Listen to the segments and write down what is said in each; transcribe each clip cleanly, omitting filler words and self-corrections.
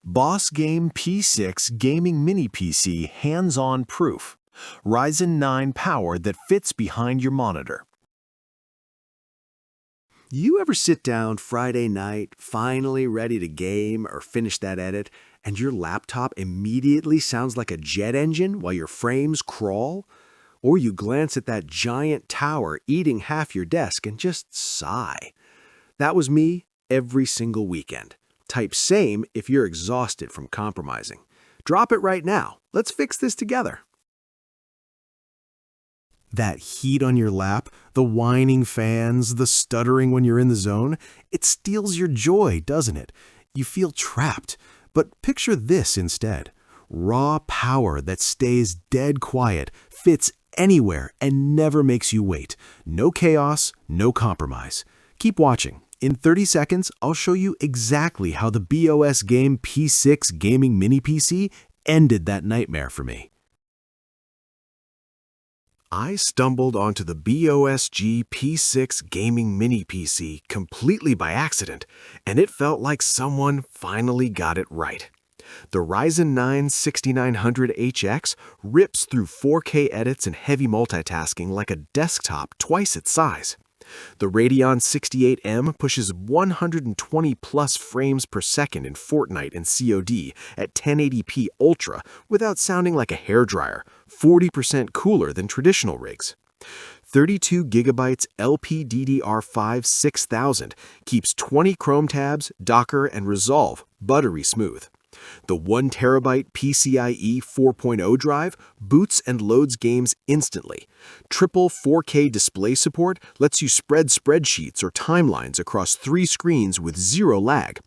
BOSGAME P6 Gaming Mini PC Hands-On Proof. Ryzen 9 power that fits behind your monitor. You ever sit down Friday night, finally ready to game or finish that edit, and your laptop immediately sounds like a jet engine while your frames crawl? Or you glance at that giant tower eating half your desk and just sigh. That was me every single weekend. Type same if you're exhausted from compromising. Drop it right now. Let's fix this together. That heat on your lap, the whining fans, the stuttering when you're in the zone, it steals your joy, doesn't it? You feel trapped. But picture this instead. Raw power that stays dead quiet, fits anywhere, and never makes you wait. No chaos, no compromise. Keep watching. In 30 seconds, I'll show you exactly how the BOSGAME P6 Gaming Mini PC ended that nightmare for me. I stumbled onto the BOSG P6 Gaming Mini PC completely by accident, and it felt like someone finally got it right. The Ryzen 9 6900HX rips through 4K edits and heavy multitasking like a desktop twice its size. The Radeon 68M pushes 120 plus frames per second in Fortnite and COD at 1080p Ultra without sounding like a hairdryer, 40% cooler than traditional rigs. 32GB LPDDR5 6000 keeps 20 Chrome tabs, Docker, and Resolve buttery smooth. The 1TB PCIe 4.0 drive boots and loads games instantly. Triple 4K display support lets you spread spreadsheets or timelines across 3 screens with zero lag.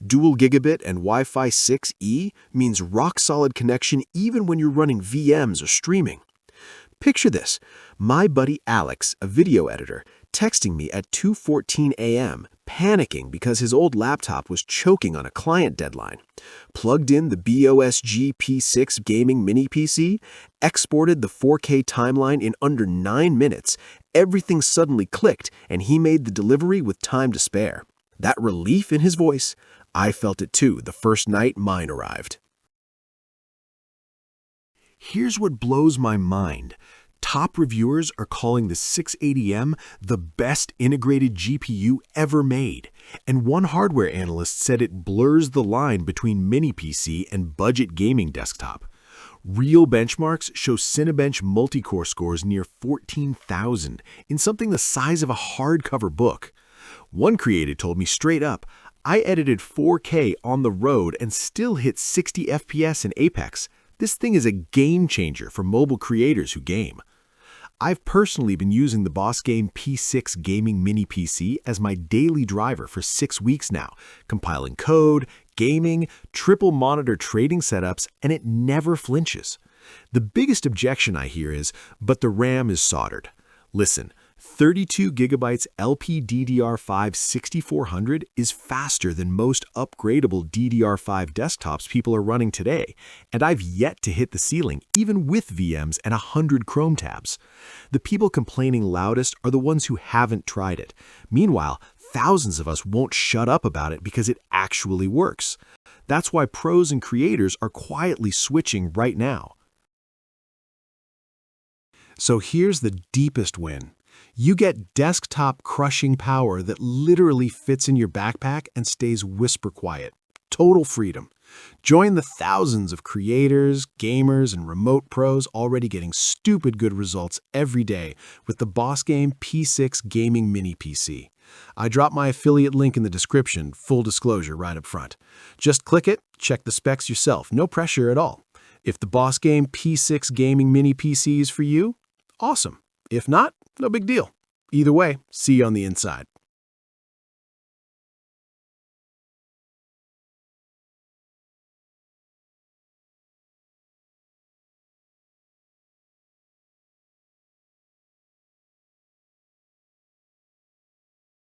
Dual Gigabit and Wi-Fi 6E means rock-solid connection even when you're running VMs or streaming. Picture this, my buddy Alex, a video editor, texting me at 2:14 a.m., panicking because his old laptop was choking on a client deadline. Plugged in the BOSG P6 Gaming Mini PC, exported the 4K timeline in under 9 minutes, everything suddenly clicked, and he made the delivery with time to spare. That relief in his voice, I felt it too the first night mine arrived. Here's what blows my mind. Top reviewers are calling the 680M the best integrated GPU ever made, and one hardware analyst said it blurs the line between mini PC and budget gaming desktop. Real benchmarks show Cinebench multi-core scores near 14,000 in something the size of a hardcover book. One creator told me straight up, I edited 4K on the road and still hit 60 FPS in Apex. This thing is a game changer for mobile creators who game. I've personally been using the BOSGAME P6 Gaming Mini PC as my daily driver for 6 weeks now, compiling code, gaming, triple monitor trading setups, and it never flinches. The biggest objection I hear is, but the RAM is soldered. Listen, 32GB LPDDR5 6400 is faster than most upgradable DDR5 desktops people are running today, and I've yet to hit the ceiling, even with VMs and 100 Chrome tabs. The people complaining loudest are the ones who haven't tried it. Meanwhile, thousands of us won't shut up about it because it actually works. That's why pros and creators are quietly switching right now. So here's the deepest win. You get desktop-crushing power that literally fits in your backpack and stays whisper quiet. Total freedom. Join the thousands of creators, gamers, and remote pros already getting stupid good results every day with the BOSGAME P6 Gaming Mini PC. I drop my affiliate link in the description, full disclosure right up front. Just click it, check the specs yourself, no pressure at all. If the BOSGAME P6 Gaming Mini PC is for you, awesome. If not, no big deal. Either way, see you on the inside.